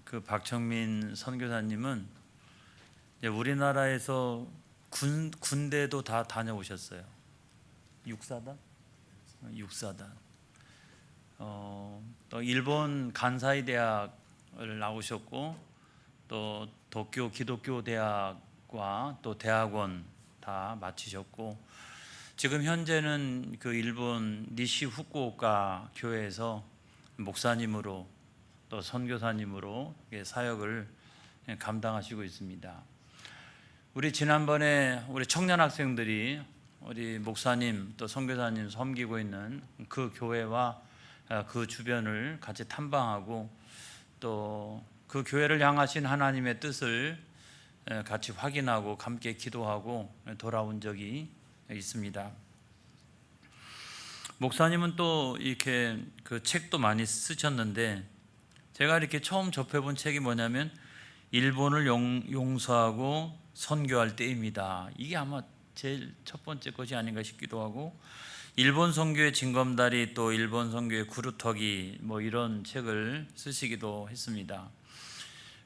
그 박청민 선교사님은 이제 우리나라에서 군대도 다 다녀오셨어요. 육사단. 또 일본 간사이 대학을 나오셨고 또 도쿄 기독교 대학과 또 대학원 다 마치셨고 지금 현재는 그 일본 니시 후쿠오카 교회에서 목사님으로 또 선교사님으로 사역을 감당하시고 있습니다. 우리 지난번에 우리 청년 학생들이 우리 목사님 또 선교사님 섬기고 있는 그 교회와 그 주변을 같이 탐방하고 또 그 교회를 향하신 하나님의 뜻을 같이 확인하고 함께 기도하고 돌아온 적이 있습니다. 목사님은 또 이렇게 그 책도 많이 쓰셨는데 제가 이렇게 처음 접해본 책이 뭐냐면 일본을 용서하고 선교할 때입니다. 이게 아마 제일 첫 번째 것이 아닌가 싶기도 하고 일본 선교의 징검다리 또 일본 선교의 구루터기 뭐 이런 책을 쓰시기도 했습니다.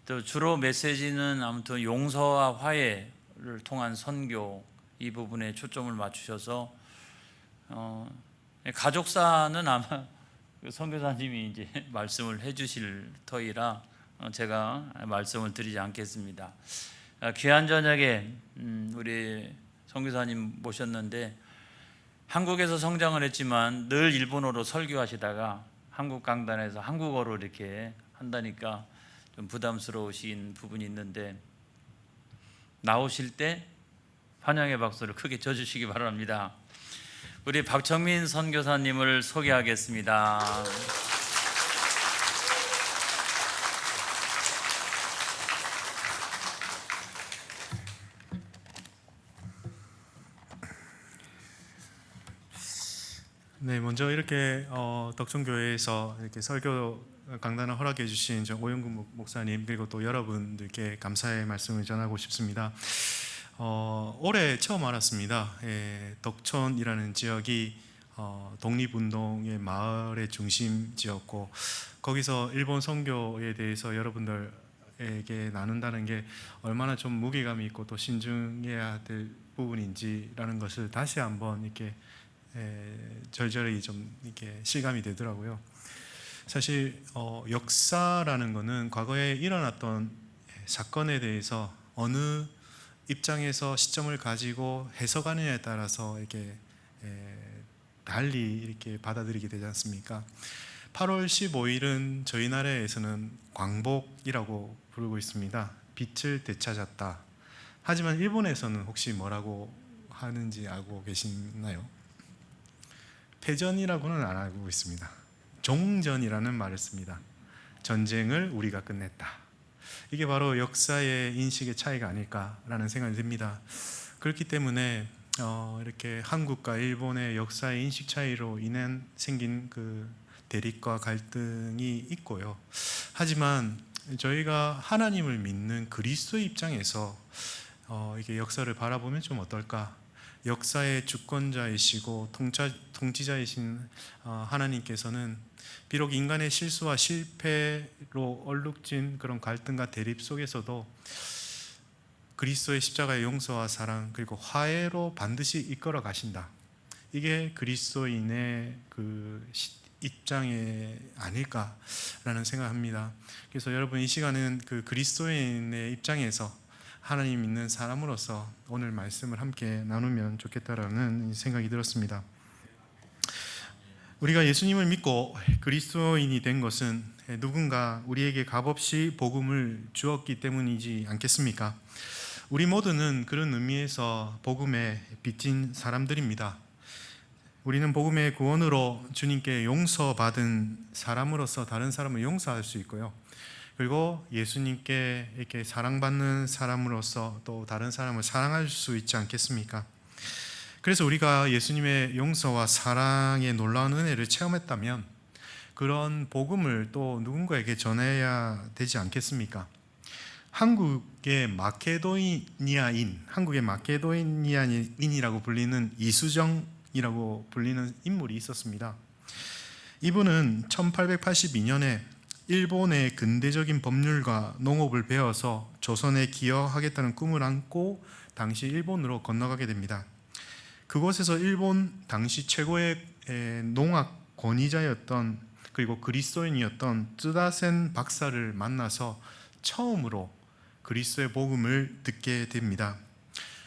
또 주로 메시지는 아무튼 용서와 화해를 통한 선교 이 부분에 초점을 맞추셔서 가족사는 아마 선교사님이 이제 말씀을 해주실 터이라 제가 말씀을 드리지 않겠습니다. 귀한 저녁에 우리 선교사님 모셨는데 한국에서 성장을 했지만 늘 일본어로 설교하시다가 한국 강단에서 한국어로 이렇게 한다니까 좀 부담스러우신 부분이 있는데 나오실 때 환영의 박수를 크게 쳐주시기 바랍니다. 우리 박청민 선교사님을 소개하겠습니다. 네, 먼저 이렇게 덕천교회에서 이렇게 설교 강단을 허락해 주신 오영근 목사님 그리고 또 여러분들께 감사의 말씀을 전하고 싶습니다. 올해 처음 알았습니다. 덕천이라는 지역이 독립운동의 마을의 중심지였고 거기서 일본 선교에 대해서 여러분들에게 나눈다는 게 얼마나 좀 무게감이 있고 또 신중해야 될 부분인지라는 것을 다시 한번 이렇게 절절히 좀 이렇게 실감이 되더라고요. 사실 역사라는 것은 과거에 일어났던 사건에 대해서 어느 입장에서 시점을 가지고 해석하느냐에 따라서 이렇게 달리 이렇게 받아들이게 되지 않습니까? 8월 15일은 저희 나라에서는 광복이라고 부르고 있습니다. 빛을 되찾았다. 하지만 일본에서는 혹시 뭐라고 하는지 알고 계시나요? 패전이라고는 안 알고 있습니다. 종전이라는 말을 씁니다. 전쟁을 우리가 끝냈다. 이게 바로 역사의 인식의 차이가 아닐까라는 생각이 듭니다. 그렇기 때문에 이렇게 한국과 일본의 역사의 인식 차이로 인한 생긴 그 대립과 갈등이 있고요. 하지만 저희가 하나님을 믿는 그리스도의 입장에서 이게 역사를 바라보면 좀 어떨까? 역사의 주권자이시고 통치자이신 하나님께서는 비록 인간의 실수와 실패로 얼룩진 그런 갈등과 대립 속에서도 그리스도의 십자가의 용서와 사랑 그리고 화해로 반드시 이끌어 가신다. 이게 그리스도인의 그 입장이 아닐까라는 생각합니다. 그래서 여러분 이 시간은 그 그리스도인의 입장에서 하나님 믿는 사람으로서 오늘 말씀을 함께 나누면 좋겠다라는 생각이 들었습니다. 우리가 예수님을 믿고 그리스도인이 된 것은 누군가 우리에게 값없이 복음을 주었기 때문이지 않겠습니까? 우리 모두는 그런 의미에서 복음에 빚진 사람들입니다. 우리는 복음의 구원으로 주님께 용서받은 사람으로서 다른 사람을 용서할 수 있고요. 그리고 예수님께 이렇게 사랑받는 사람으로서 또 다른 사람을 사랑할 수 있지 않겠습니까? 그래서 우리가 예수님의 용서와 사랑의 놀라운 은혜를 체험했다면 그런 복음을 또 누군가에게 전해야 되지 않겠습니까? 한국의 마케도니아인이라고 불리는 이수정이라고 불리는 인물이 있었습니다. 이분은 1882년에 일본의 근대적인 법률과 농업을 배워서 조선에 기여하겠다는 꿈을 안고 당시 일본으로 건너가게 됩니다. 그곳에서 일본 당시 최고의 농학 권위자였던 그리고 그리스도인이었던 쯔다센 박사를 만나서 처음으로 그리스도의 복음을 듣게 됩니다.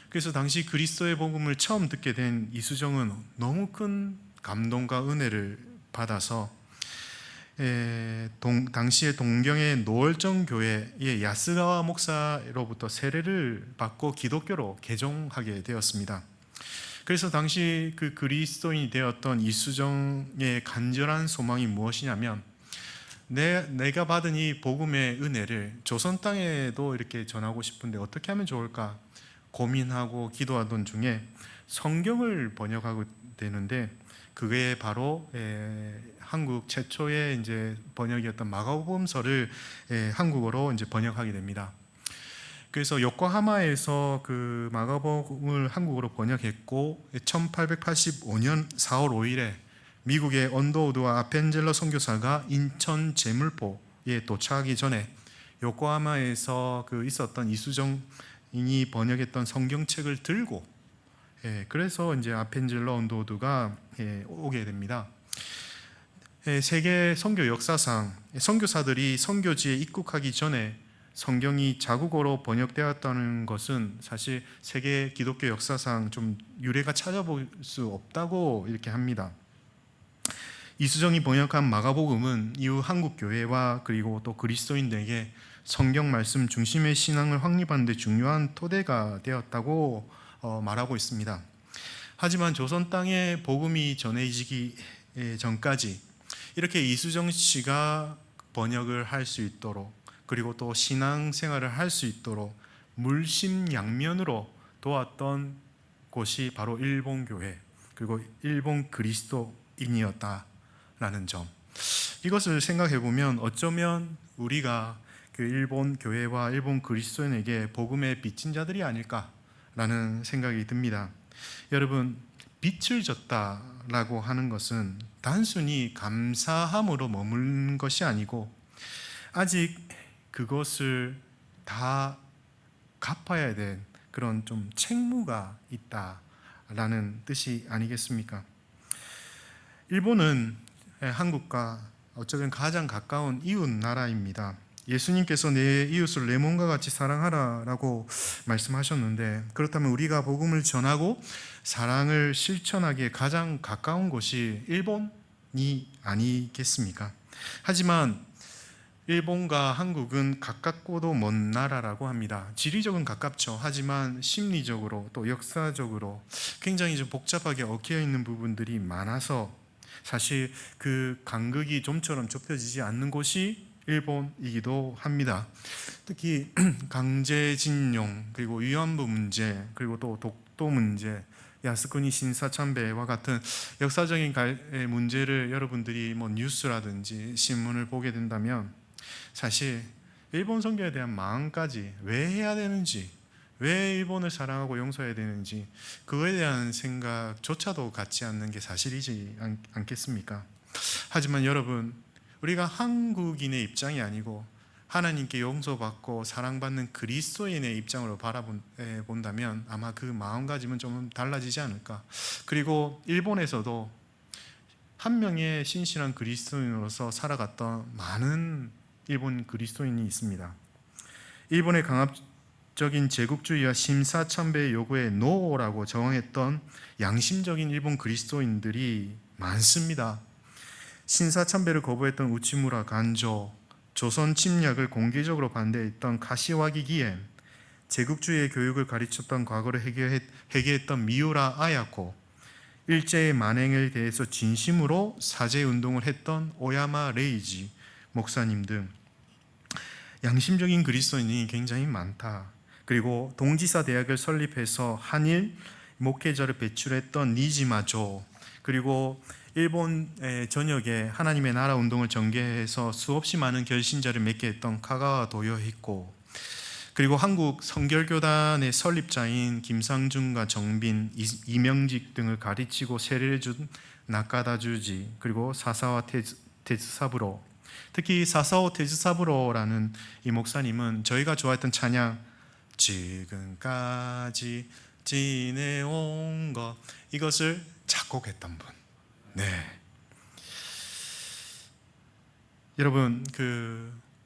그래서 당시 그리스도의 복음을 처음 듣게 된 이수정은 너무 큰 감동과 은혜를 받아서 당시의 동경의 노을정 교회의 야스가와 목사로부터 세례를 받고 기독교로 개종하게 되었습니다. 그래서 당시 그 그리스도인이 되었던 이수정의 간절한 소망이 무엇이냐면 내가 받은 이 복음의 은혜를 조선 땅에도 이렇게 전하고 싶은데 어떻게 하면 좋을까 고민하고 기도하던 중에 성경을 번역하고 되는데 그게 바로 한국 최초의 이제 번역이었던 마가복음서를 한국어로 이제 번역하게 됩니다. 그래서 요코하마에서 그 마가복음을 한국어로 번역했고 1885년 4월 5일에 미국의 언더우드와 아펜젤러 선교사가 인천 제물포에 도착하기 전에 요코하마에서 그 있었던 이수정이 번역했던 성경책을 들고 그래서 이제 아펜젤러 언더우드가 오게 됩니다. 세계 선교 역사상 선교사들이 선교지에 입국하기 전에 성경이 자국어로 번역되었다는 것은 사실 세계 기독교 역사상 좀 유례가 찾아볼 수 없다고 이렇게 합니다. 이수정이 번역한 마가복음은 이후 한국 교회와 그리고 또 그리스도인들에게 성경 말씀 중심의 신앙을 확립하는 데 중요한 토대가 되었다고 말하고 있습니다. 하지만 조선 땅에 복음이 전해지기 전까지 이렇게 이수정 씨가 번역을 할 수 있도록 그리고 또 신앙생활을 할 수 있도록 물심양면으로 도왔던 곳이 바로 일본 교회 그리고 일본 그리스도인이었다라는 점, 이것을 생각해 보면 어쩌면 우리가 그 일본 교회와 일본 그리스도인에게 복음의 빚진 자들이 아닐까라는 생각이 듭니다. 여러분, 빚을 졌다라고 하는 것은 단순히 감사함으로 머무는 것이 아니고 아직 그것을 다 갚아야 될 그런 좀 책무가 있다라는 뜻이 아니겠습니까? 일본은 한국과 어쩌면 가장 가까운 이웃 나라입니다. 예수님께서 내 이웃을 내 몸과 같이 사랑하라라고 말씀하셨는데, 그렇다면 우리가 복음을 전하고 사랑을 실천하기에 가장 가까운 곳이 일본이 아니겠습니까? 하지만 일본과 한국은 가깝고도 먼 나라라고 합니다. 지리적은 가깝죠. 하지만 심리적으로 또 역사적으로 굉장히 좀 복잡하게 얽혀 있는 부분들이 많아서 사실 그 간극이 좀처럼 좁혀지지 않는 곳이 일본이기도 합니다. 특히 강제징용 그리고 위안부 문제 그리고 또 독도 문제, 야스쿠니 신사참배와 같은 역사적인 문제를 여러분들이 뭐 뉴스라든지 신문을 보게 된다면 사실 일본 선교에 대한 마음까지 왜 해야 되는지, 왜 일본을 사랑하고 용서해야 되는지 그거에 대한 생각조차도 갖지 않는 게 사실이지 않겠습니까? 하지만 여러분, 우리가 한국인의 입장이 아니고 하나님께 용서받고 사랑받는 그리스도인의 입장으로 바라본다면 아마 그 마음가짐은 좀 달라지지 않을까. 그리고 일본에서도 한 명의 신실한 그리스도인으로서 살아갔던 많은 일본 그리스도인이 있습니다. 일본의 강압적인 제국주의와 심사참배의 요구에 노라고 저항했던 양심적인 일본 그리스도인들이 많습니다. 신사참배를 거부했던 우치무라 간조, 조선 침략을 공개적으로 반대했던 카시와기 기엔, 제국주의의 교육을 가르쳤던 과거를 회개했던 미우라 아야코, 일제의 만행에 대해서 진심으로 사죄운동을 했던 오야마 레이지 목사님 등 양심적인 그리스도인이 굉장히 많다. 그리고 동지사 대학을 설립해서 한일 목회자를 배출했던 니지마조, 그리고 일본 전역에 하나님의 나라 운동을 전개해서 수없이 많은 결신자를 맺게 했던 카가와 도요히코, 그리고 한국 성결교단의 설립자인 김상중과 정빈, 이명직 등을 가르치고 세례를 준 나카다 주지, 그리고 사사와 테즈사부로, 특히 사사오 테즈사부로라는 이 목사님은 저희가 좋아했던 찬양 지금까지 지내온 것 이것을 작곡했던 분. 네. 여러분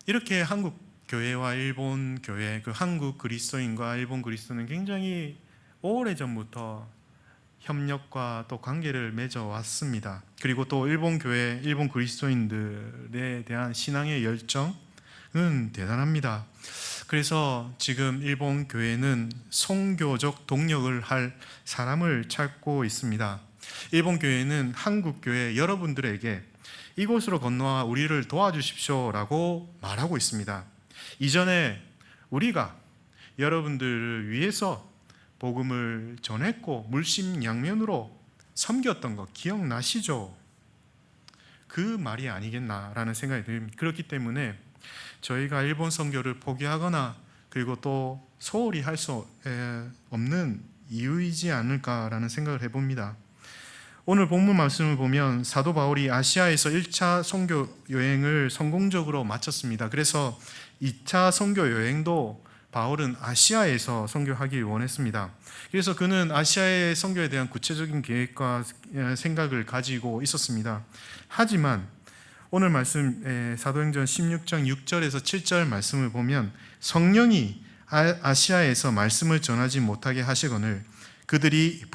이렇게 한국 교회와 일본 교회, 한국 그리스도인과 일본 그리스도는 굉장히 오래전부터 협력과 또 관계를 맺어 왔습니다. 그리고 또 일본 교회, 일본 그리스도인들에 대한 신앙의 열정은 대단합니다. 그래서 지금 일본 교회는 선교적 동력을 할 사람을 찾고 있습니다. 일본 교회는 한국 교회 여러분들에게 이곳으로 건너와 우리를 도와주십시오라고 말하고 있습니다. 이전에 우리가 여러분들을 위해서 복음을 전했고 물심양면으로 섬겼던 거 기억나시죠? 그 말이 아니겠나라는 생각이 듭니다. 그렇기 때문에 저희가 일본 선교를 포기하거나 그리고 또 소홀히 할 수 없는 이유이지 않을까라는 생각을 해봅니다. 오늘 본문 말씀을 보면 사도 바울이 아시아에서 1차 선교 여행을 성공적으로 마쳤습니다. 그래서 2차 선교 여행도 바울은 아시아에서 선교하길 원했습니다. 그래서 그는 아시아의 선교에 대한 구체적인 계획과 생각을 가지고 있었습니다. 하지만 오늘 말씀 사도행전 16장 6절에서 7절 말씀을 보면 성령이 아시아에서 말씀을 전하지 못하게 하시거늘 그들이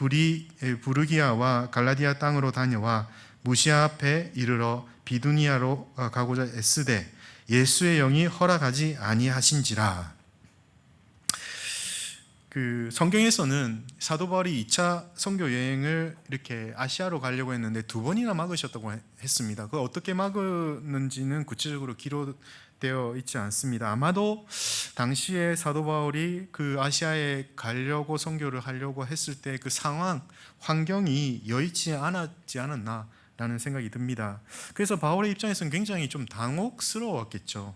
부르기아와 갈라디아 땅으로 다녀와 무시아 앞에 이르러 비두니아로 가고자 애쓰되 예수의 영이 허락하지 아니하신지라. 성경에서는 사도 바울이 2차 선교 여행을 이렇게 아시아로 가려고 했는데 2번이나 막으셨다고 했습니다. 그 어떻게 막았는지는 구체적으로 기록되어 있지 않습니다. 아마도 당시에 사도 바울이 아시아에 가려고 선교를 하려고 했을 때 그 상황, 환경이 여의치 않았지 않았나라는 생각이 듭니다. 그래서 바울의 입장에서는 굉장히 좀 당혹스러웠겠죠.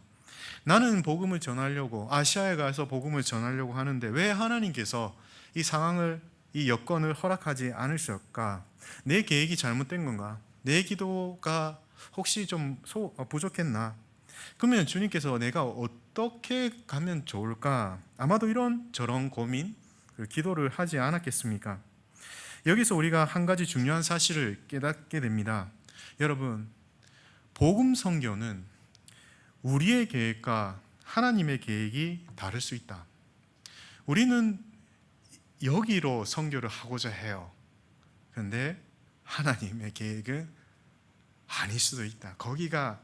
나는 복음을 전하려고 아시아에 가서 복음을 전하려고 하는데 왜 하나님께서 이 상황을, 이 여건을 허락하지 않으실까? 내 계획이 잘못된 건가? 내 기도가 혹시 좀 부족했나? 그러면 주님께서 내가 어떻게 가면 좋을까? 아마도 이런 저런 고민, 기도를 하지 않았겠습니까? 여기서 우리가 한 가지 중요한 사실을 깨닫게 됩니다. 여러분, 복음 선교는 우리의 계획과 하나님의 계획이 다를 수 있다. 우리는 여기로 선교를 하고자 해요. 그런데 하나님의 계획은 아닐 수도 있다. 거기가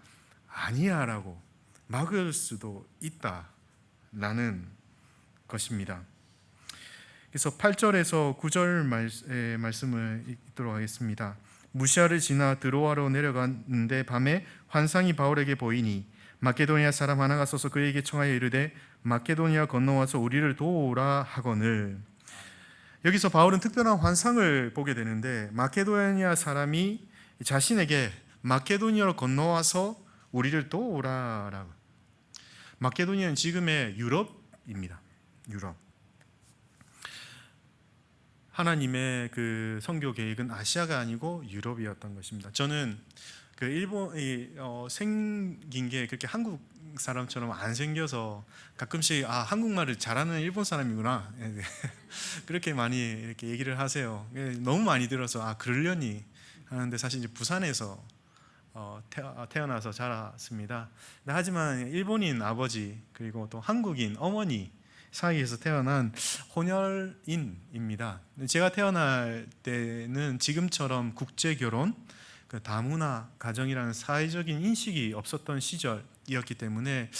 아니야 라고 막을 수도 있다라는 것입니다. 그래서 8절에서 9절 말씀을 읽도록 하겠습니다. 무시아를 지나 드로아로 내려갔는데 밤에 환상이 바울에게 보이니 마케도니아 사람 하나가 서서 그에게 청하여 이르되 마케도니아 건너와서 우리를 도우라 하거늘. 여기서 바울은 특별한 환상을 보게 되는데 마케도니아 사람이 자신에게 마케도니아로 건너와서 우리를 도우라라고. 마케도니아는 지금의 유럽입니다. 유럽. 하나님의 선교 계획은 아시아가 아니고 유럽이었던 것입니다. 저는 일본이 생긴 게 그렇게 한국 사람처럼 안 생겨서 가끔씩 한국말을 잘하는 일본 사람이구나 그렇게 많이 이렇게 얘기를 하세요. 너무 많이 들어서 그러려니 하는데 사실 이제 부산에서 태어나서 자랐습니다. 하지만 일본인 아버지 그리고 또 한국인 어머니 사이에서 태어난 혼혈인입니다. 제가 태어날 때는 지금처럼 국제결혼, 다문화 가정이라는 사회적인 인식이 없었던 시절이었기 때문에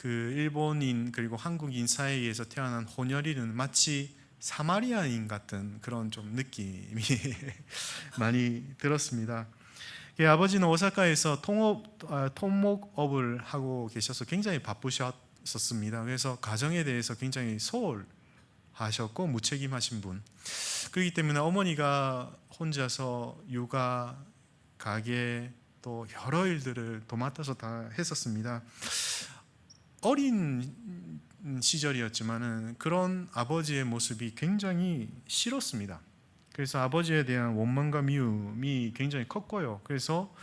일본인 그리고 한국인 사이에서 태어난 혼혈인은 마치 사마리아인 같은 그런 좀 느낌이 많이 들었습니다. 아버지는 오사카에서 토목업을 하고 계셔서 굉장히 바쁘셨습니다. 그래서 가정에 대해서 굉장히 소홀하셨고 무책임하신 분. 그렇기 때문에 어머니가 혼자서 육아, 가게 또 여러 일들을 도맡아서 다 했었습니다. 어린 시절이었지만은 그런 아버지의 모습이 굉장히 싫었습니다. 그래서 아버지에 대한 원망과 미움이 굉장히 컸고요. 그래서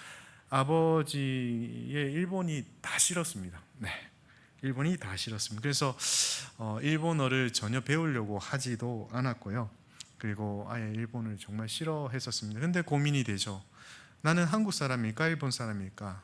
아버지의 일본이 다 싫었습니다. 네, 일본이 다 싫었습니다. 그래서 일본어를 전혀 배우려고 하지도 않았고요. 그리고 아예 일본을 정말 싫어했었습니다. 근데 고민이 되죠. 나는 한국 사람일까 일본 사람일까?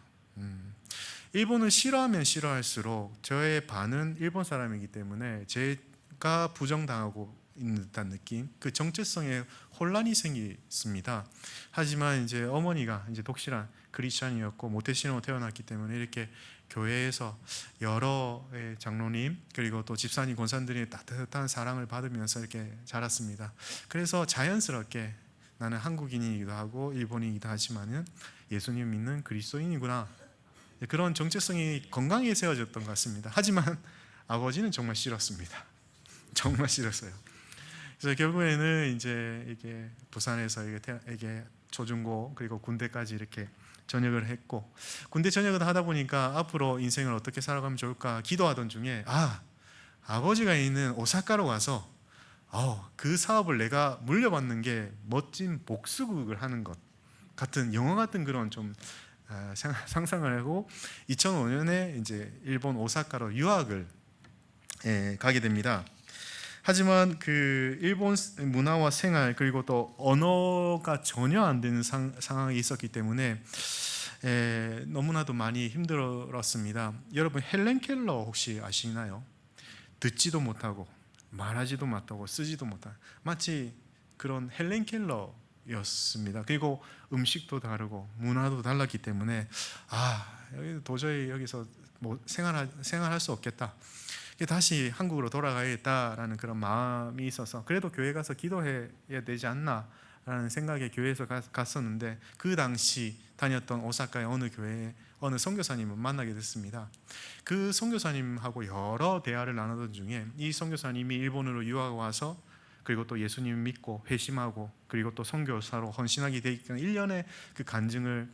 일본을 싫어하면 싫어할수록 저의 반은 일본 사람이기 때문에 제가 부정당하고 있는 듯한 느낌, 그 정체성에 혼란이 생겼습니다. 하지만 이제 어머니가 이제 독실한 크리스찬이었고 모태신앙으로 태어났기 때문에 이렇게 교회에서 여러 장로님 그리고 또 집사님 권사님들의 따뜻한 사랑을 받으면서 이렇게 자랐습니다. 그래서 자연스럽게 나는 한국인이기도 하고 일본인이기도 하지만은 예수님 믿는 그리스도인이구나, 그런 정체성이 건강하게 세워졌던 것 같습니다. 하지만 아버지는 정말 싫었습니다. 정말 싫었어요. 그래서 결국에는 이제 이게 부산에서 이게 초중고 그리고 군대까지 이렇게 전역을 했고, 군대 전역을 하다 보니까 앞으로 인생을 어떻게 살아가면 좋을까 기도하던 중에 아버지가 있는 오사카로 가서 그 사업을 내가 물려받는 게 멋진 복수극을 하는 것 같은 영화 같은 그런 좀 상상을 하고 2005년에 이제 일본 오사카로 유학을 가게 됩니다. 하지만 그 일본 문화와 생활 그리고 또 언어가 전혀 안 되는 상황이 있었기 때문에 너무나도 많이 힘들었습니다. 여러분 헬렌 켈러 혹시 아시나요? 듣지도 못하고 말하지도 못하고 쓰지도 못한 마치 그런 헬렌 켈러였습니다. 그리고 음식도 다르고 문화도 달랐기 때문에 여기 도저히 여기서 뭐 생활할 수 없겠다, 다시 한국으로 돌아가야겠다라는 그런 마음이 있어서 그래도 교회 가서 기도해야 되지 않나라는 생각에 교회에서 갔었는데, 그 당시 다녔던 오사카의 어느 교회에 어느 선교사님을 만나게 됐습니다. 그 선교사님하고 여러 대화를 나누던 중에 이 선교사님이 일본으로 유학 와서 그리고 또 예수님 믿고 회심하고 그리고 또 선교사로 헌신하게 되기 때문에 1년의 그 간증을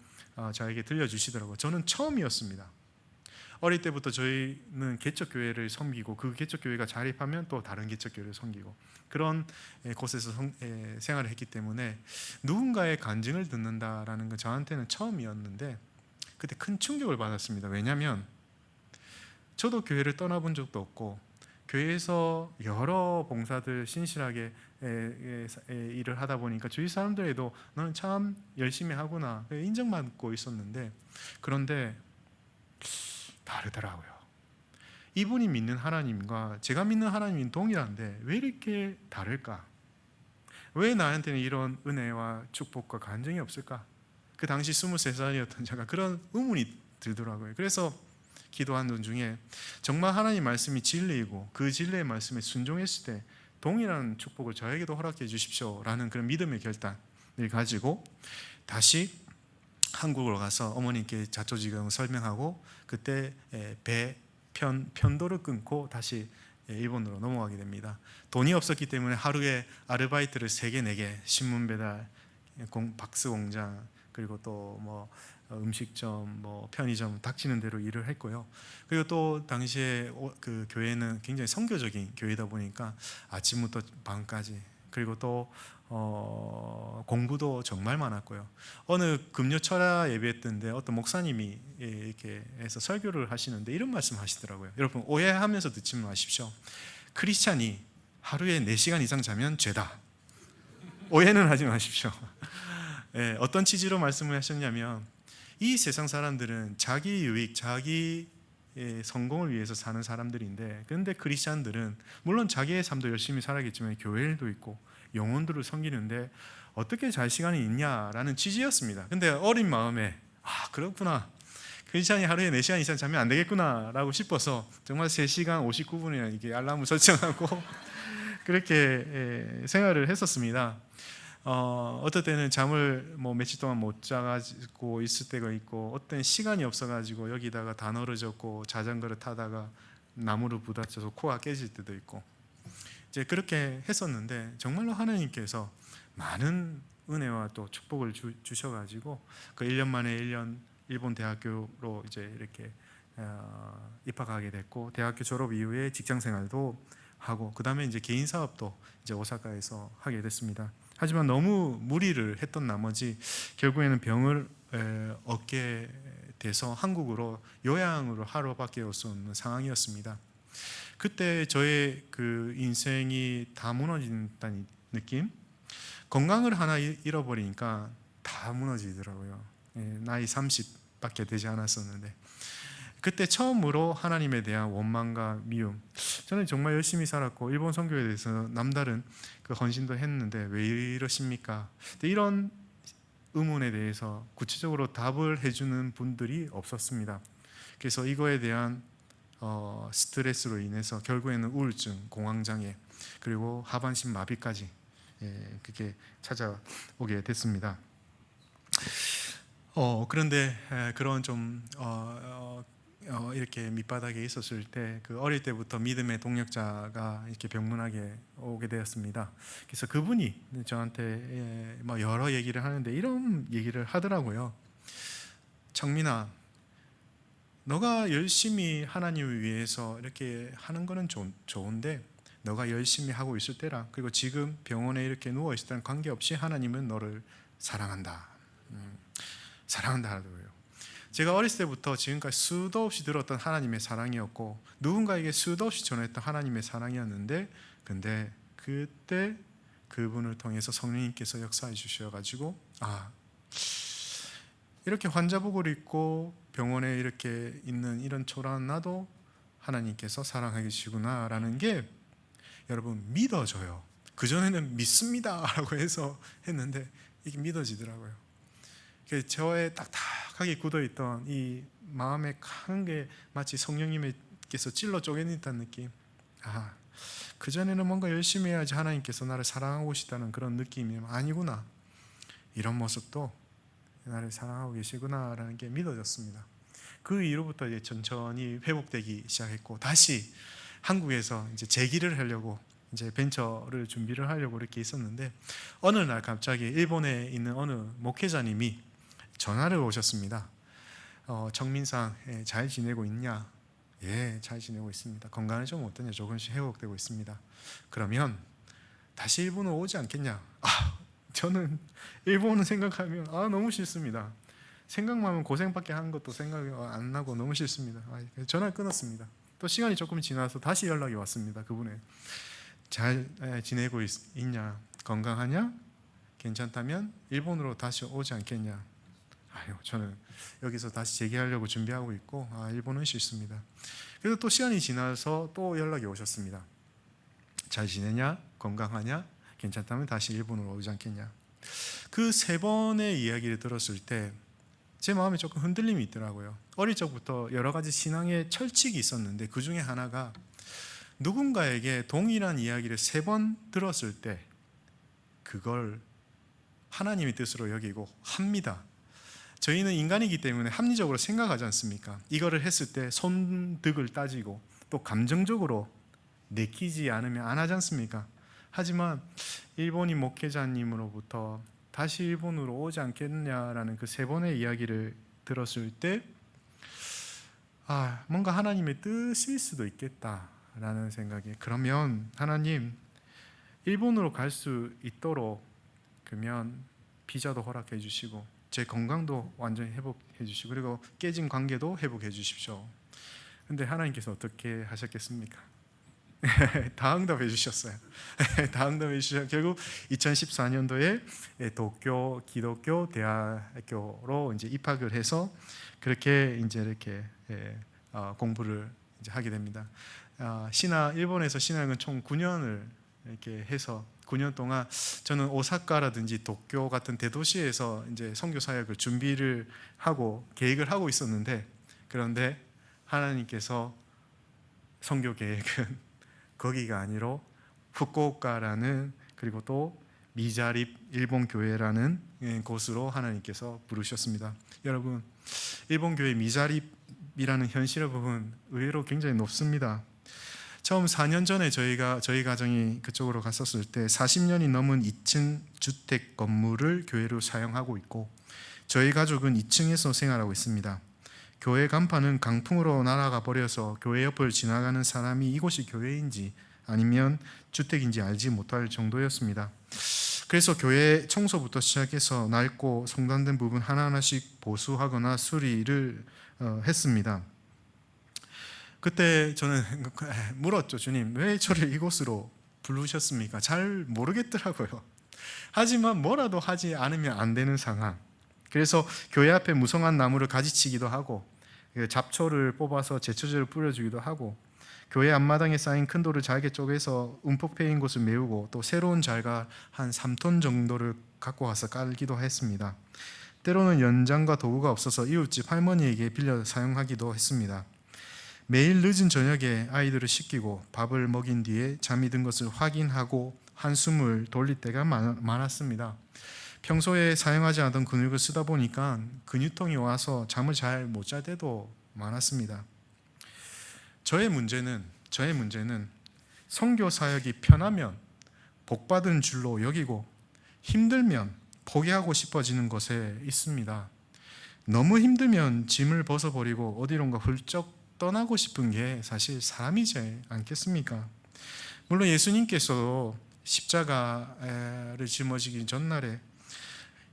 저에게 들려주시더라고요. 저는 처음이었습니다. 어릴 때부터 저희는 개척교회를 섬기고 그 개척교회가 자립하면 또 다른 개척교회를 섬기고 그런 곳에서 생활을 했기 때문에 누군가의 간증을 듣는다라는 건 저한테는 처음이었는데 그때 큰 충격을 받았습니다. 왜냐하면 저도 교회를 떠나본 적도 없고 교회에서 여러 봉사들 신실하게 일을 하다 보니까 주위 사람들에도 너는 참 열심히 하구나 인정받고 있었는데, 그런데 다르더라고요. 이분이 믿는 하나님과 제가 믿는 하나님은 동일한데 왜 이렇게 다를까? 왜 나한테는 이런 은혜와 축복과 간증이 없을까? 그 당시 23살이었던 제가 그런 의문이 들더라고요. 그래서 기도하는 중에 정말 하나님 말씀이 진리이고 그 진리의 말씀에 순종했을 때 동일한 축복을 저에게도 허락해 주십시오라는 그런 믿음의 결단을 가지고 다시 한국으로 가서 어머님께 자초지경을 설명하고 그때 편도를 끊고 다시 일본으로 넘어가게 됩니다. 돈이 없었기 때문에 하루에 아르바이트를 3개, 4개, 신문 배달, 박스 공장 그리고 또 뭐 음식점, 뭐 편의점 닥치는 대로 일을 했고요. 그리고 또 당시에 그 교회는 굉장히 선교적인 교회다 보니까 아침부터 밤까지 그리고 또 공부도 정말 많았고요. 어느 금요철야 예배했던데 어떤 목사님이 이렇게 해서 설교를 하시는데 이런 말씀 하시더라고요. 여러분 오해하면서 듣지 마십시오. 크리스찬이 하루에 4시간 이상 자면 죄다. 오해는 하지 마십시오. 어떤 취지로 말씀을 하셨냐면 이 세상 사람들은 자기 유익, 자기 성공을 위해서 사는 사람들인데, 그런데 크리스찬들은 물론 자기의 삶도 열심히 살아야겠지만 교회도 있고 영혼들을 섬기는데 어떻게 잘 시간이 있냐라는 취지였습니다. 근데 어린 마음에 그렇구나, 크리스찬이 하루에 4시간 이상 자면 안 되겠구나 라고 싶어서 정말 3시간 59분이나 이게 알람을 설정하고 그렇게 생활을 했었습니다. 어떨 때는 잠을 뭐 며칠 동안 못 자가지고 있을 때가 있고, 어떤 시간이 없어가지고 여기다가 단어를 적고 자전거를 타다가 나무를 부딪혀서 코가 깨질 때도 있고, 이제 그렇게 했었는데 정말로 하나님께서 많은 은혜와 또 축복을 주셔가지고 그 1년 만에 일본 대학교로 이제 이렇게 입학하게 됐고, 대학교 졸업 이후에 직장 생활도 하고 그 다음에 이제 개인 사업도 이제 오사카에서 하게 됐습니다. 하지만 너무 무리를 했던 나머지 결국에는 병을 얻게 돼서 한국으로 요양으로 하루밖에 올 수 없는 상황이었습니다. 그때 저의 그 인생이 다 무너진다는 느낌, 건강을 하나 잃어버리니까 다 무너지더라고요. 나이 30밖에 되지 않았었는데 그때 처음으로 하나님에 대한 원망과 미움. 저는 정말 열심히 살았고 일본 선교에 대해서 남다른 그 헌신도 했는데 왜 이러십니까? 근데 이런 의문에 대해서 구체적으로 답을 해주는 분들이 없었습니다. 그래서 이거에 대한 스트레스로 인해서 결국에는 우울증, 공황장애, 그리고 하반신 마비까지 그게 찾아오게 됐습니다. 그런데 그런 좀 이렇게 밑바닥에 있었을 때 그 어릴 때부터 믿음의 동력자가 이렇게 병문하게 오게 되었습니다. 그래서 그분이 저한테 뭐 여러 얘기를 하는데 이런 얘기를 하더라고요. 정민아, 너가 열심히 하나님을 위해서 이렇게 하는 거는 좋은데 너가 열심히 하고 있을 때랑 그리고 지금 병원에 이렇게 누워 있을 때랑 관계없이 하나님은 너를 사랑한다. 사랑한다 하더라고요. 제가 어렸을 때부터 지금까지 수도 없이 들었던 하나님의 사랑이었고 누군가에게 수도 없이 전했던 하나님의 사랑이었는데 근데 그때 그분을 통해서 성령님께서 역사해 주셔가지고 이렇게 환자복을 입고 병원에 이렇게 있는 이런 초라한 나도 하나님께서 사랑해 주시구나 라는 게 여러분 믿어져요. 그전에는 믿습니다 라고 해서 했는데 이게 믿어지더라고요. 저의 딱딱하게 굳어있던 이 마음에 큰 게 마치 성령님께서 찔러 쪼개냈다는 느낌. 그전에는 뭔가 열심히 해야지 하나님께서 나를 사랑하고 계시다는 그런 느낌이 아니구나. 이런 모습도 나를 사랑하고 계시구나 라는 게 믿어졌습니다. 그 이후부터 이제 천천히 회복되기 시작했고 다시 한국에서 이제 재기를 하려고 이제 벤처를 준비를 하려고 이렇게 있었는데 어느 날 갑자기 일본에 있는 어느 목회자님이 전화를 오셨습니다. 정민상 잘 지내고 있냐? 예, 잘 지내고 있습니다. 건강은 좀 어떠냐? 조금씩 회복되고 있습니다. 그러면 다시 일본으로 오지 않겠냐? 저는 일본을 생각하면 너무 싫습니다. 생각만 하면 고생밖에 한 것도 생각이 안 나고 너무 싫습니다. 전화를 끊었습니다. 또 시간이 조금 지나서 다시 연락이 왔습니다. 그분의 잘 지내고 있냐? 건강하냐? 괜찮다면 일본으로 다시 오지 않겠냐? 저는 여기서 다시 재개하려고 준비하고 있고 일본은 싫습니다. 그래서 또 시간이 지나서 또 연락이 오셨습니다. 잘 지내냐? 건강하냐? 괜찮다면 다시 일본으로 오지 않겠냐? 그 세 번의 이야기를 들었을 때 제 마음에 조금 흔들림이 있더라고요. 어릴 적부터 여러 가지 신앙의 철칙이 있었는데 그 중에 하나가 누군가에게 동일한 이야기를 세 번 들었을 때 그걸 하나님의 뜻으로 여기고 합니다. 저희는 인간이기 때문에 합리적으로 생각하지 않습니까? 이거를 했을 때 손득을 따지고 또 감정적으로 내키지 않으면 안 하지 않습니까? 하지만 일본인 목회자님으로부터 다시 일본으로 오지 않겠냐라는 그 세 번의 이야기를 들었을 때 뭔가 하나님의 뜻일 수도 있겠다라는 생각이, 그러면 하나님 일본으로 갈 수 있도록 그러면 비자도 허락해 주시고 제 건강도 완전히 회복해 주시고 그리고 깨진 관계도 회복해 주십시오. 근데 하나님께서 어떻게 하셨겠습니까? 다 응답해 주셨어요. 다 응답해 주셔서 결국 2014년도에 도쿄 기독교 대학교로 이제 입학을 해서 그렇게 이제 이렇게 공부를 이제 하게 됩니다. 일본에서 신학은 총 9년을 이렇게 해서 9년 동안 저는 오사카라든지 도쿄 같은 대도시에서 이제 선교 사역을 준비를 하고 계획을 하고 있었는데, 그런데 하나님께서 선교 계획은 거기가 아니라 후쿠오카라는, 그리고 또 미자립 일본 교회라는 곳으로 하나님께서 부르셨습니다. 여러분, 일본 교회 미자립이라는 현실을 보면 의외로 굉장히 높습니다. 처음 4년 전에 저희 가정이 그쪽으로 갔었을 때 40년이 넘은 2층 주택 건물을 교회로 사용하고 있고 저희 가족은 2층에서 생활하고 있습니다. 교회 간판은 강풍으로 날아가 버려서 교회 옆을 지나가는 사람이 이곳이 교회인지 아니면 주택인지 알지 못할 정도였습니다. 그래서 교회 청소부터 시작해서 낡고 송단된 부분 하나하나씩 보수하거나 수리를 했습니다. 그때 저는 물었죠. 주님, 왜 저를 이곳으로 부르셨습니까? 잘 모르겠더라고요. 하지만 뭐라도 하지 않으면 안 되는 상황. 그래서 교회 앞에 무성한 나무를 가지치기도 하고 잡초를 뽑아서 제초제를 뿌려주기도 하고 교회 앞마당에 쌓인 큰 돌을 잘게 쪼개서 움푹 패인 곳을 메우고 또 새로운 잘가 한 3톤 정도를 갖고 와서 깔기도 했습니다. 때로는 연장과 도구가 없어서 이웃집 할머니에게 빌려 사용하기도 했습니다. 매일 늦은 저녁에 아이들을 씻기고 밥을 먹인 뒤에 잠이 든 것을 확인하고 한숨을 돌릴 때가 많았습니다. 평소에 사용하지 않던 근육을 쓰다 보니까 근육통이 와서 잠을 잘 못 잘 때도 많았습니다. 저의 문제는 선교 사역이 편하면 복받은 줄로 여기고 힘들면 포기하고 싶어지는 것에 있습니다. 너무 힘들면 짐을 벗어버리고 어디론가 훌쩍 떠나고 싶은 게 사실 사람이지 않겠습니까? 물론 예수님께서도 십자가를 짊어지기 전날에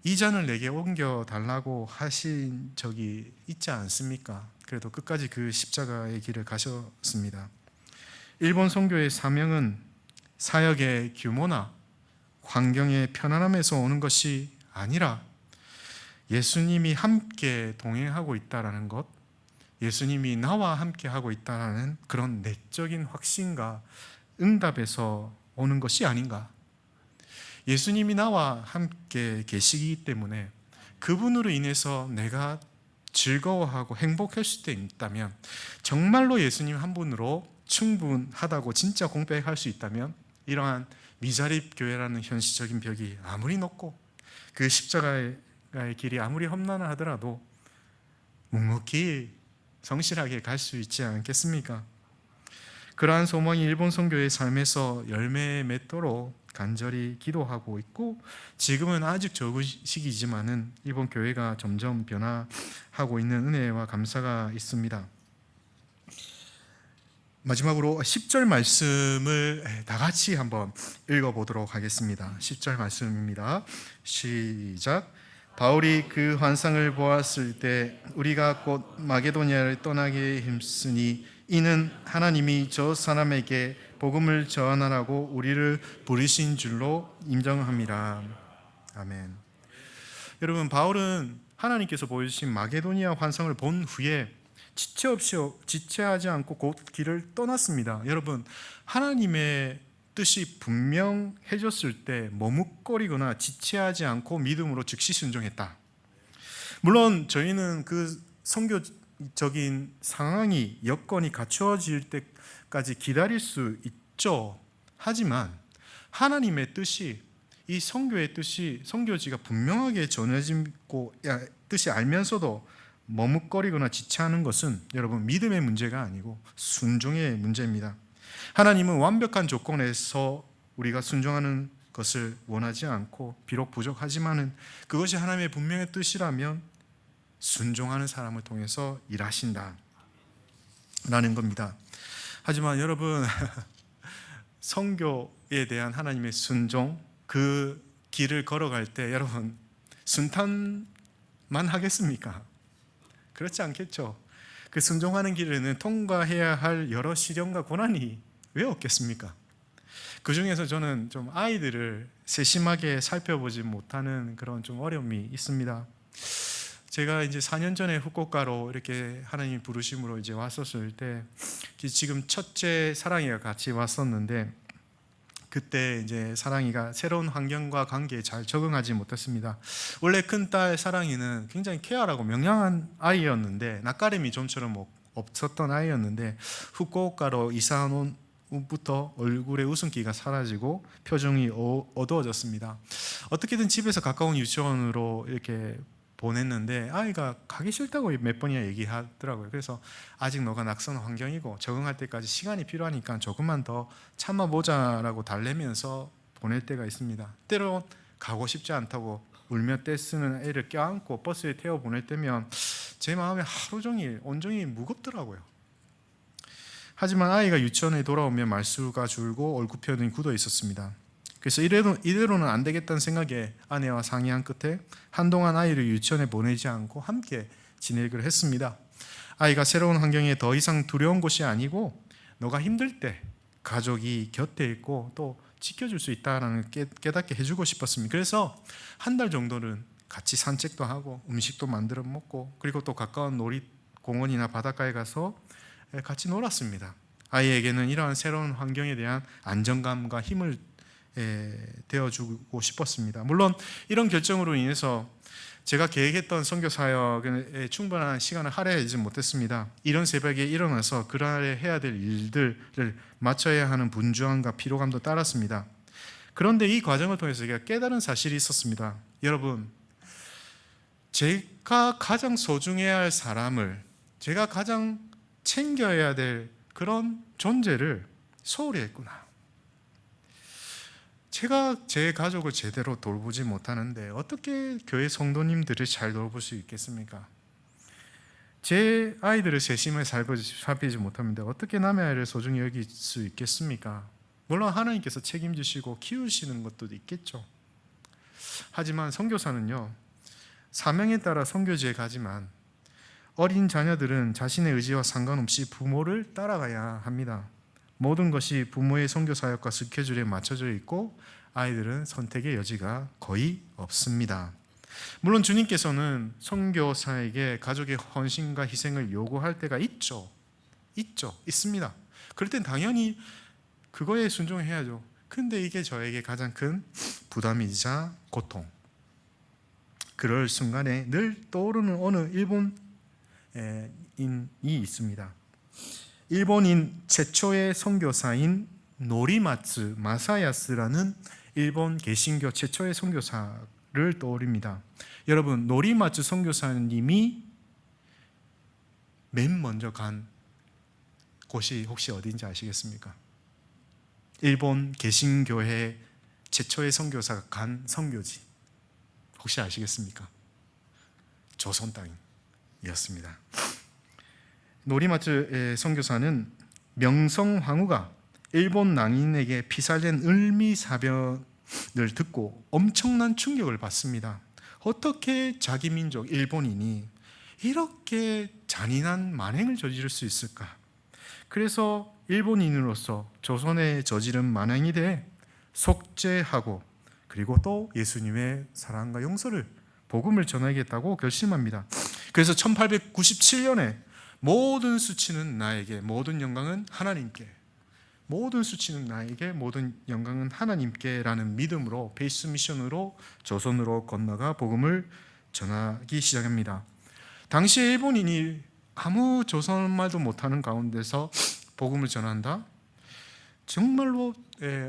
이 잔을 내게 옮겨달라고 하신 적이 있지 않습니까? 그래도 끝까지 그 십자가의 길을 가셨습니다. 일본 선교의 사명은 사역의 규모나 환경의 편안함에서 오는 것이 아니라 예수님이 함께 동행하고 있다는 것, 예수님이 나와 함께 하고 있다는 그런 내적인 확신과 응답에서 오는 것이 아닌가. 예수님이 나와 함께 계시기 때문에 그분으로 인해서 내가 즐거워하고 행복할 수 있다면, 정말로 예수님 한 분으로 충분하다고 진짜 공백할 수 있다면 이러한 미자립 교회라는 현실적인 벽이 아무리 높고 그 십자가의 길이 아무리 험난하더라도 묵묵히 성실하게 갈 수 있지 않겠습니까? 그러한 소망이 일본 선교의 삶에서 열매 맺도록 간절히 기도하고 있고, 지금은 아직 적은 시기지만은 일본 교회가 점점 변화하고 있는 은혜와 감사가 있습니다. 마지막으로 10절 말씀을 다 같이 한번 읽어보도록 하겠습니다. 10절 말씀입니다. 시작. 바울이 그 환상을 보았을 때 우리가 곧 마게도니아를 떠나게 힘쓰니 이는 하나님이 저 사람에게 복음을 전하라고 우리를 부르신 줄로 인정함이라. 아멘. 여러분, 바울은 하나님께서 보여주신 마게도니아 환상을 본 후에 지체하지 않고 곧 길을 떠났습니다. 여러분, 하나님의 뜻이 분명해졌을 때 머뭇거리거나 지체하지 않고 믿음으로 즉시 순종했다. 물론 저희는 그 선교적인 상황이 여건이 갖추어질 때까지 기다릴 수 있죠. 하지만 하나님의 뜻이, 이 선교의 뜻이, 선교지가 분명하게 전해지고 뜻이 알면서도 머뭇거리거나 지체하는 것은 여러분 믿음의 문제가 아니고 순종의 문제입니다. 하나님은 완벽한 조건에서 우리가 순종하는 것을 원하지 않고, 비록 부족하지만은 그것이 하나님의 분명한 뜻이라면 순종하는 사람을 통해서 일하신다 라는 겁니다. 하지만 여러분, 선교에 대한 하나님의 순종, 그 길을 걸어갈 때 여러분 순탄만 하겠습니까? 그렇지 않겠죠. 그 순종하는 길에는 통과해야 할 여러 시련과 고난이 왜 없겠습니까? 그 중에서 저는 좀 아이들을 세심하게 살펴보지 못하는 그런 좀 어려움이 있습니다. 제가 이제 4년 전에 후쿠오카로 이렇게 하나님 부르심으로 이제 왔었을 때, 지금 첫째 사랑이가 같이 왔었는데, 그때 이제 사랑이가 새로운 환경과 관계에 잘 적응하지 못했습니다. 원래 큰딸 사랑이는 굉장히 쾌활하고 명랑한 아이였는데, 낯가림이 좀처럼 없었던 아이였는데, 후쿠오카로 이사 온 후부터 얼굴에 웃음기가 사라지고 표정이 어두워졌습니다. 어떻게든 집에서 가까운 유치원으로 이렇게 보냈는데 아이가 가기 싫다고 몇 번이나 얘기하더라고요. 그래서 아직 너가 낯선 환경이고 적응할 때까지 시간이 필요하니까 조금만 더 참아보자라고 달래면서 보낼 때가 있습니다. 때론 가고 싶지 않다고 울며 떼쓰는 애를 껴안고 버스에 태워 보낼 때면 제 마음이 하루 종일 온종일 무겁더라고요. 하지만 아이가 유치원에 돌아오면 말수가 줄고 얼굴편이 굳어 있었습니다. 그래서 이대로는 안 되겠다는 생각에 아내와 상의한 끝에 한동안 아이를 유치원에 보내지 않고 함께 지내기로 했습니다. 아이가 새로운 환경에 더 이상 두려운 곳이 아니고 너가 힘들 때 가족이 곁에 있고 또 지켜줄 수 있다는 깨닫게 해주고 싶었습니다. 그래서 한 달 정도는 같이 산책도 하고 음식도 만들어 먹고 그리고 또 가까운 놀이공원이나 바닷가에 가서 같이 놀았습니다. 아이에게는 이러한 새로운 환경에 대한 안정감과 힘을 되어주고 싶었습니다. 물론 이런 결정으로 인해서 제가 계획했던 선교 사역에 충분한 시간을 할애하지 못했습니다. 이런 새벽에 일어나서 그날에 해야 될 일들을 마쳐야 하는 분주함과 피로감도 따랐습니다. 그런데 이 과정을 통해서 제가 깨달은 사실이 있었습니다. 여러분, 제가 가장 소중해야 할 사람을, 제가 가장 챙겨야 될 그런 존재를 소홀히 했구나. 제가 제 가족을 제대로 돌보지 못하는데 어떻게 교회 성도님들을 잘 돌볼 수 있겠습니까? 제 아이들을 세심하게 살피지 못합니다. 어떻게 남의 아이를 소중히 여길 수 있겠습니까? 물론 하나님께서 책임지시고 키우시는 것도 있겠죠. 하지만 선교사는요, 사명에 따라 선교지에 가지만 어린 자녀들은 자신의 의지와 상관없이 부모를 따라가야 합니다. 모든 것이 부모의 선교 사역과 스케줄에 맞춰져 있고 아이들은 선택의 여지가 거의 없습니다. 물론 주님께서는 선교사에게 가족의 헌신과 희생을 요구할 때가 있습니다. 그럴 땐 당연히 그거에 순종해야죠. 근데 이게 저에게 가장 큰 부담이자 고통. 그럴 순간에 늘 떠오르는 어느 일본인이 있습니다. 일본인 최초의 선교사인 노리마츠 마사야스라는 일본 개신교 최초의 선교사를 떠올립니다. 여러분, 노리마츠 선교사님이 맨 먼저 간 곳이 혹시 어디인지 아시겠습니까? 일본 개신교회 최초의 선교사가 간 선교지 혹시 아시겠습니까? 조선 땅이었습니다. 노리마츠 선교사는 명성황후가 일본 낭인에게 피살된 을미사변을 듣고 엄청난 충격을 받습니다. 어떻게 자기 민족 일본인이 이렇게 잔인한 만행을 저지를 수 있을까? 그래서 일본인으로서 조선에 저지른 만행에 대해 속죄하고 그리고 또 예수님의 사랑과 용서를 복음을 전하겠다고 결심합니다. 그래서 1897년에 모든 수치는 나에게, 모든 영광은 하나님께, 모든 수치는 나에게, 모든 영광은 하나님께라는 믿음으로 베이스 미션으로 조선으로 건너가 복음을 전하기 시작합니다. 당시에 일본인이 아무 조선말도 못하는 가운데서 복음을 전한다? 정말로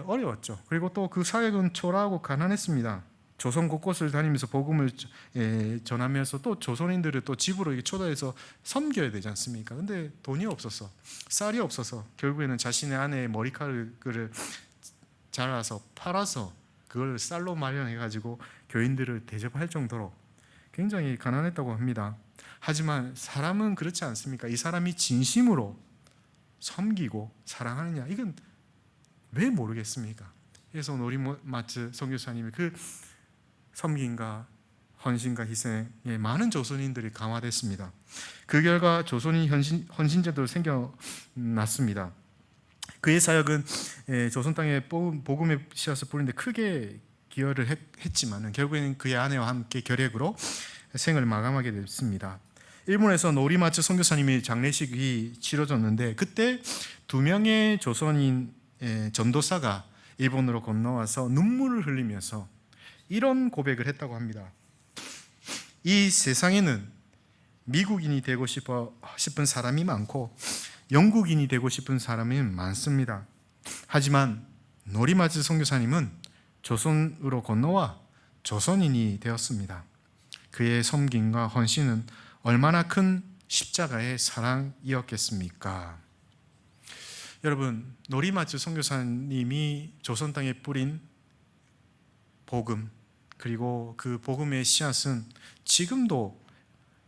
어려웠죠. 그리고 또 그 사역은 초라하고 가난했습니다. 조선 곳곳을 다니면서 복음을 전하면서 또 조선인들을 또 집으로 초대해서 섬겨야 되지 않습니까? 근데 돈이 없어서, 쌀이 없어서 결국에는 자신의 아내의 머리카락을 잘라서 팔아서 그걸 쌀로 마련해가지고 교인들을 대접할 정도로 굉장히 가난했다고 합니다. 하지만 사람은 그렇지 않습니까? 이 사람이 진심으로 섬기고 사랑하느냐, 이건 왜 모르겠습니까? 그래서 노리마츠 선교사님이 그 섬김과 헌신과 희생에 많은 조선인들이 강화됐습니다. 그 결과 조선인 헌신제도 생겨났습니다. 그의 사역은 조선 땅에 복음의 씨앗을 뿌리는데 크게 기여를 했지만 결국에는 그의 아내와 함께 결핵으로 생을 마감하게 됐습니다. 일본에서 노리마츠 선교사님의 장례식이 치러졌는데 그때 2명의 조선인 전도사가 일본으로 건너와서 눈물을 흘리면서 이런 고백을 했다고 합니다. 이 세상에는 미국인이 되고 싶은 사람이 많고 영국인이 되고 싶은 사람이 많습니다. 하지만 노리마츠 선교사님은 조선으로 건너와 조선인이 되었습니다. 그의 섬김과 헌신은 얼마나 큰 십자가의 사랑이었겠습니까? 여러분, 노리마츠 선교사님이 조선 땅에 뿌린 복음, 그리고 그 복음의 씨앗은 지금도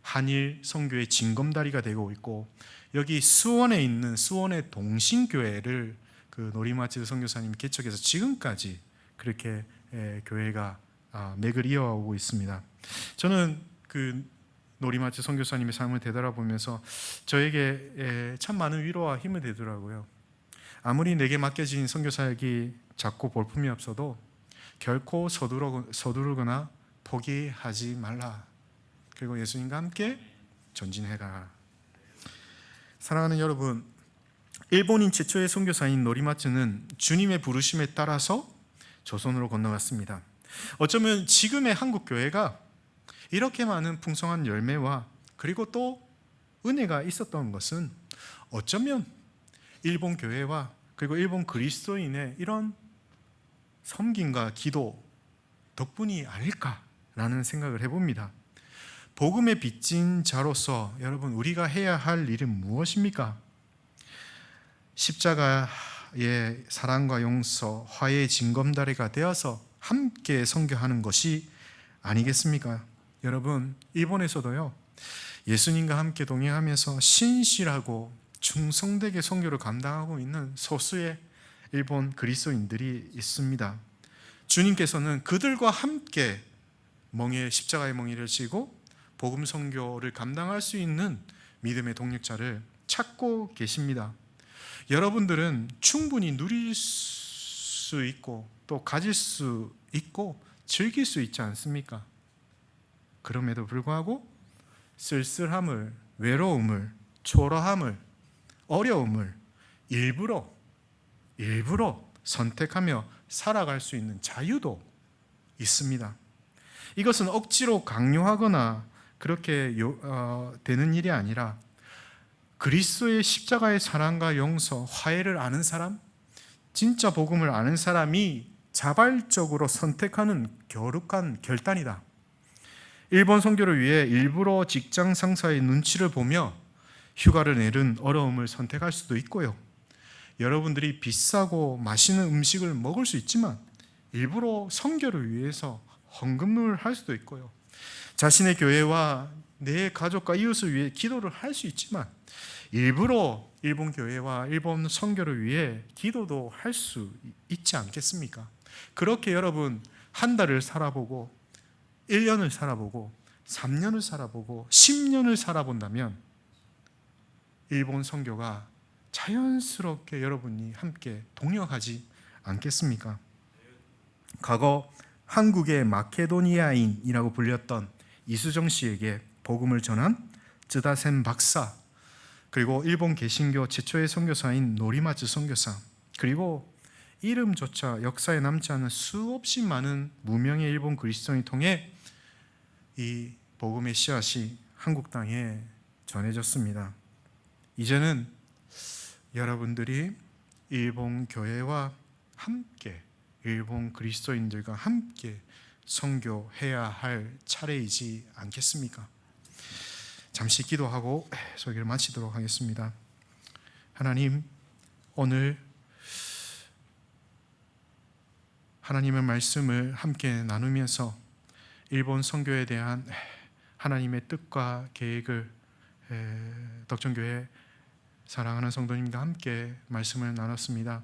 한일 선교의 징검다리가 되고 있고, 여기 수원에 있는 수원의 동신교회를 그 노리마츠 선교사님이 개척해서 지금까지 그렇게 교회가 맥을 이어오고 있습니다. 저는 그 노리마츠 선교사님의 삶을 되돌아보면서 저에게 참 많은 위로와 힘이 되더라고요. 아무리 내게 맡겨진 선교사역이 작고 볼품이 없어도 결코 서두르거나 포기하지 말라. 그리고 예수님과 함께 전진해가. 사랑하는 여러분, 일본인 최초의 선교사인 노리마츠는 주님의 부르심에 따라서 조선으로 건너갔습니다. 어쩌면 지금의 한국 교회가 이렇게 많은 풍성한 열매와 그리고 또 은혜가 있었던 것은 어쩌면 일본 교회와 그리고 일본 그리스도인의 이런 섬김과 기도 덕분이 아닐까라는 생각을 해봅니다. 복음의 빚진 자로서 여러분, 우리가 해야 할 일은 무엇입니까? 십자가의 사랑과 용서, 화해의 징검다리가 되어서 함께 선교하는 것이 아니겠습니까? 여러분, 일본에서도요, 예수님과 함께 동행하면서 신실하고 충성되게 선교를 감당하고 있는 소수의 일본 그리스도인들이 있습니다. 주님께서는 그들과 함께 십자가의 멍에를 지고 복음 선교를 감당할 수 있는 믿음의 동력자를 찾고 계십니다. 여러분들은 충분히 누릴 수 있고 또 가질 수 있고 즐길 수 있지 않습니까? 그럼에도 불구하고 쓸쓸함을, 외로움을, 초라함을, 어려움을 일부러 선택하며 살아갈 수 있는 자유도 있습니다. 이것은 억지로 강요하거나 그렇게 되는 일이 아니라 그리스도의 십자가의 사랑과 용서, 화해를 아는 사람, 진짜 복음을 아는 사람이 자발적으로 선택하는 거룩한 결단이다. 일본 선교를 위해 일부러 직장 상사의 눈치를 보며 휴가를 내는 어려움을 선택할 수도 있고요. 여러분들이 비싸고 맛있는 음식을 먹을 수 있지만 일부러 선교를 위해서 헌금을 할 수도 있고요. 자신의 교회와 내 가족과 이웃을 위해 기도를 할 수 있지만 일부러 일본 교회와 일본 선교를 위해 기도도 할 수 있지 않겠습니까? 그렇게 여러분 한 달을 살아보고 1년을 살아보고 3년을 살아보고 10년을 살아본다면 일본 선교가 자연스럽게 여러분이 함께 동역하지 않겠습니까? 과거 한국의 마케도니아인이라고 불렸던 이수정 씨에게 복음을 전한 쯔다센 박사, 그리고 일본 개신교 최초의 선교사인 노리마츠 선교사, 그리고 이름조차 역사에 남지 않은 수없이 많은 무명의 일본 그리스도인을 통해 이 복음의 씨앗이 한국 땅에 전해졌습니다. 이제는 여러분들이 일본 교회와 함께, 일본 그리스도인들과 함께 선교해야 할 차례이지 않겠습니까? 잠시 기도하고 설교를 마치도록 하겠습니다. 하나님, 오늘 하나님의 말씀을 함께 나누면서 일본 선교에 대한 하나님의 뜻과 계획을 덕천교회 사랑하는 성도님과 함께 말씀을 나눴습니다.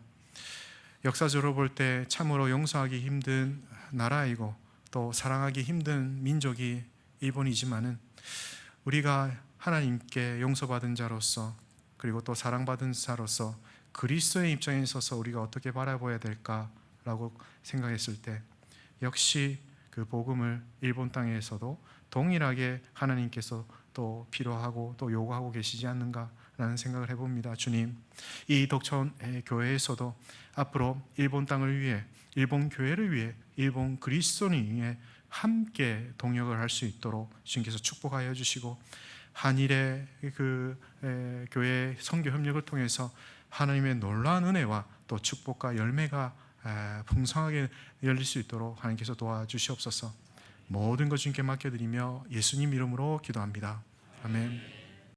역사적으로 볼 때 참으로 용서하기 힘든 나라이고 또 사랑하기 힘든 민족이 일본이지만은 우리가 하나님께 용서받은 자로서 그리고 또 사랑받은 자로서 그리스도의 입장에 서서 우리가 어떻게 바라봐야 될까라고 생각했을 때 역시 그 복음을 일본 땅에서도 동일하게 하나님께서 또 필요하고 또 요구하고 계시지 않는가라는 생각을 해봅니다. 주님, 이 덕천 교회에서도 앞으로 일본 땅을 위해, 일본 교회를 위해, 일본 그리스도인을 위해 함께 동역을 할 수 있도록 주님께서 축복하여 주시고 한일의 그 교회 선교 협력을 통해서 하나님의 놀라운 은혜와 또 축복과 열매가 풍성하게 열릴 수 있도록 하나님께서 도와주시옵소서. 모든 것 주님께 맡겨드리며 예수님 이름으로 기도합니다. 아멘.